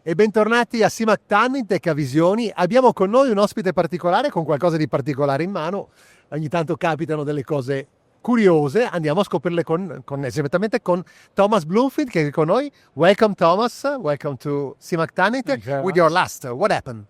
E bentornati a Simac Tanning Tech a Visioni. Abbiamo con noi un ospite particolare con qualcosa di particolare in mano. Ogni tanto capitano delle cose curiose. Andiamo a scoprirle esattamente con Thomas Bloomfield che è con noi. Welcome Thomas, welcome to Simac Tanning Tech. With your last, what happened?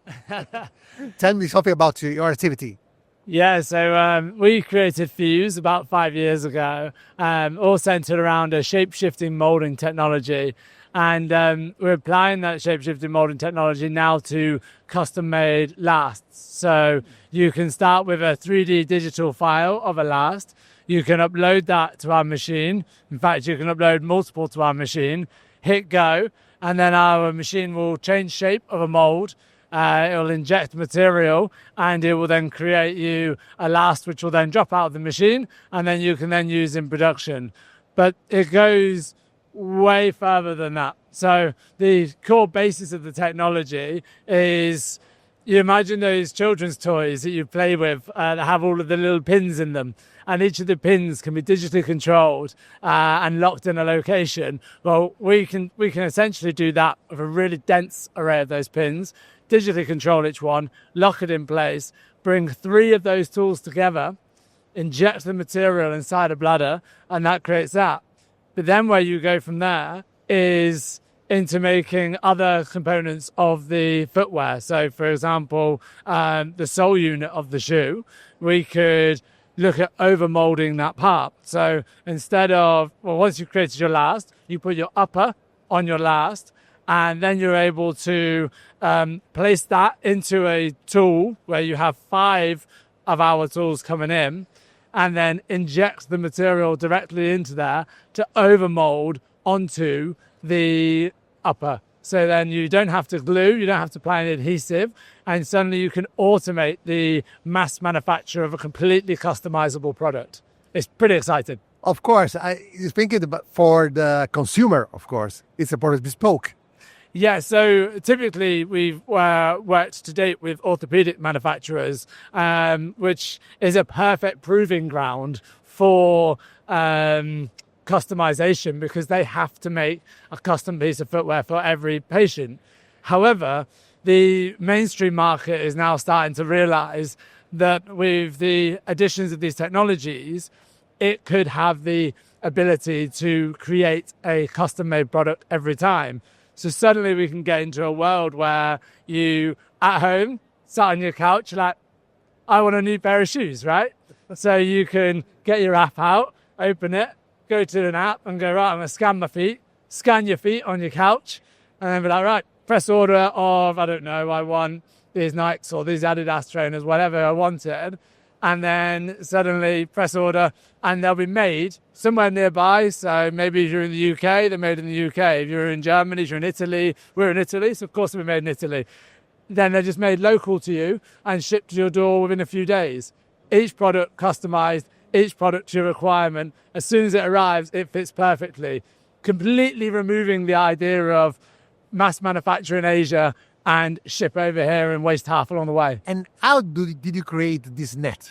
Tell me something about your activity. Yeah, so we created Fyous about 5 years ago, all centered around a shape-shifting molding technology. And we're applying that shape-shifting molding technology now to custom-made lasts. So you can start with a 3D digital file of a last. You can upload that to our machine. In fact, you can upload multiple to our machine, hit go, and then our machine will change shape of a mold. It will inject material and it will then create you a last which will then drop out of the machine and then you can then use in production. But it goes way further than that. So the core basis of the technology is, you imagine those children's toys that you play with that have all of the little pins in them, and each of the pins can be digitally controlled and locked in a location. Well, we can essentially do that with a really dense array of those pins, digitally control each one, lock it in place, bring 3 of those tools together, inject the material inside a bladder, and that creates that. But then where you go from there is into making other components of the footwear. So, for example, the sole unit of the shoe, we could look at over-molding that part. So instead of, well, once you've created your last, you put your upper on your last, and then you're able to place that into a tool where you have 5 of our tools coming in, and then inject the material directly into there to overmold onto the upper. So then you don't have to glue, you don't have to apply an adhesive, and suddenly you can automate the mass manufacture of a completely customizable product. It's pretty exciting. Of course, I think for the consumer, of course, it's a product bespoke. Yeah, so typically we've worked to date with orthopedic manufacturers, which is a perfect proving ground for customization because they have to make a custom piece of footwear for every patient. However, the mainstream market is now starting to realize that with the additions of these technologies, it could have the ability to create a custom-made product every time. So suddenly we can get into a world where you, at home, sat on your couch, like, I want a new pair of shoes, right? So you can get your app out, open it, go to an app and go, right, I'm going to scan my feet, scan your feet on your couch, and then be like, right, press order of, I don't know, I want these Nikes or these Adidas trainers, whatever I wanted. And then suddenly press order and they'll be made somewhere nearby. So maybe if you're in the UK, they're made in the UK. If you're in Germany, if you're in Italy, we're in Italy, so of course they'll be made in Italy. Then they're just made local to you and shipped to your door within a few days. Each product customized, each product to your requirement. As soon as it arrives, it fits perfectly. Completely removing the idea of mass manufacture in Asia and ship over here and waste half along the way. And how did you create this net?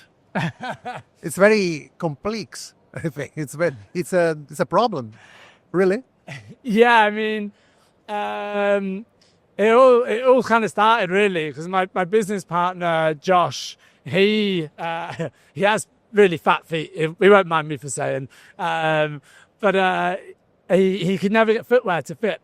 It's very complex. I think it's a problem, really. Yeah, I mean, it all kind of started really because my business partner Josh, he has really fat feet. He won't mind me for saying, but he could never get footwear to fit,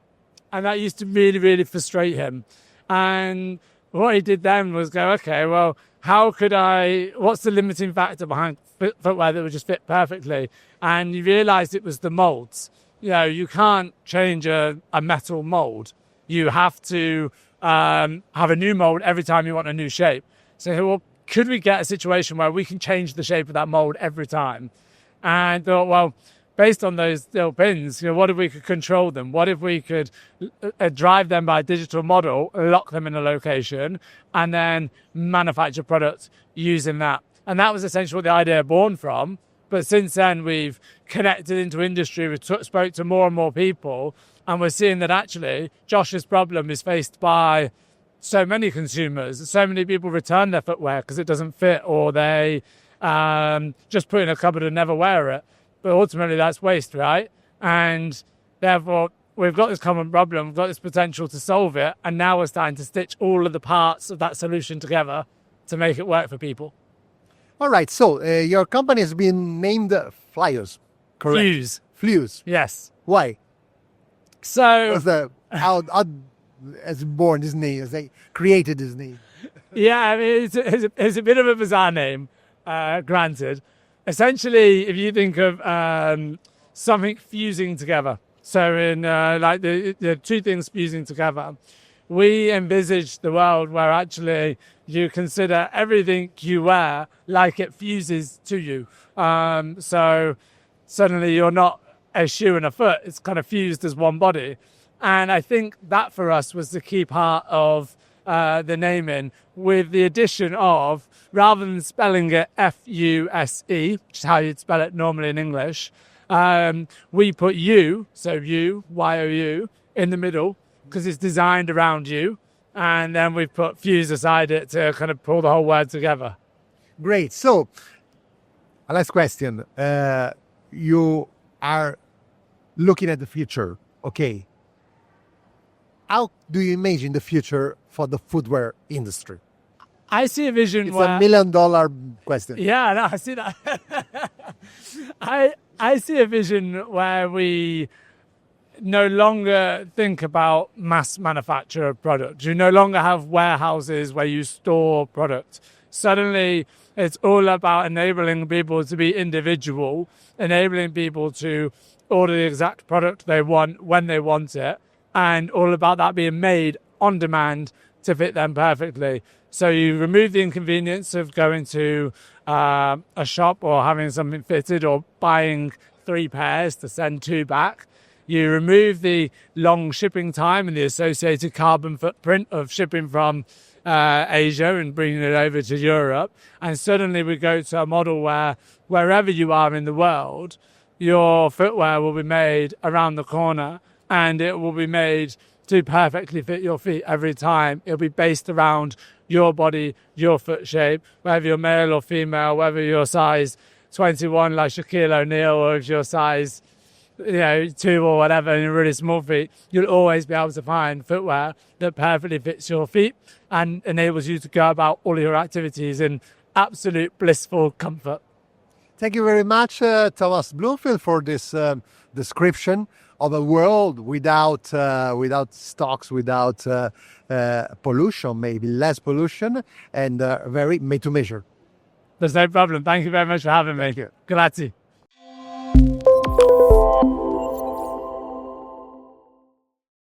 and that used to really, really frustrate him. And what he did then was go, okay, well, what's the limiting factor behind footwear that would just fit perfectly? And he realized it was the molds. You know, you can't change a metal mold. You have to have a new mold every time you want a new shape. So, well, could we get a situation where we can change the shape of that mold every time? And thought, well, based on those little pins, what if we could control them? What if we could drive them by a digital model, lock them in a location, and then manufacture products using that? And that was essentially what the idea born from. But since then, we've connected into industry, we spoke to more and more people, and we're seeing that actually Josh's problem is faced by so many consumers. So many people return their footwear because it doesn't fit, or they just put it in a cupboard and never wear it. But ultimately, that's waste, right? And therefore, we've got this common problem, we've got this potential to solve it, and now we're starting to stitch all of the parts of that solution together to make it work for people. All right, so your company has been named Fyous, correct? Fyous. Fyous. Yes. Why? So How has born this name? Has they created this name? yeah, I mean, it's a bit of a bizarre name, granted. Essentially, if you think of something fusing together, so in like the two things fusing together, we envisage the world where actually you consider everything you wear like it fuses to you. So suddenly you're not a shoe and a foot, it's kind of fused as one body. And I think that for us was the key part of the naming, with the addition of, rather than spelling it F-U-S-E, which is how you'd spell it normally in English, we put you, so you, Y-O-U, in the middle, because it's designed around you. And then we've put fuse beside it to kind of pull the whole word together. Great. So, last question. You are looking at the future, okay? How do you imagine the future for the footwear industry? I see a vision It's where... $1 million question. Yeah, no, I see that. I see a vision where we no longer think about mass manufacture of product. You no longer have warehouses where you store product. Suddenly, it's all about enabling people to be individual, enabling people to order the exact product they want when they want it, and all about that being made on demand to fit them perfectly. So you remove the inconvenience of going to a shop or having something fitted or buying 3 pairs to send 2 back. You remove the long shipping time and the associated carbon footprint of shipping from Asia and bringing it over to Europe. And suddenly we go to a model where wherever you are in the world, your footwear will be made around the corner, and it will be made to perfectly fit your feet every time. It'll be based around your body, your foot shape, whether you're male or female, whether you're size 21 like Shaquille O'Neal, or if you're size 2 or whatever and you're really small feet, you'll always be able to find footwear that perfectly fits your feet and enables you to go about all your activities in absolute blissful comfort. Thank you very much, Thomas Bloomfield, for this description of a world without stocks, without pollution, maybe less pollution, and very made to measure. There's no problem. Thank you very much for having me. Thank you. Grazie.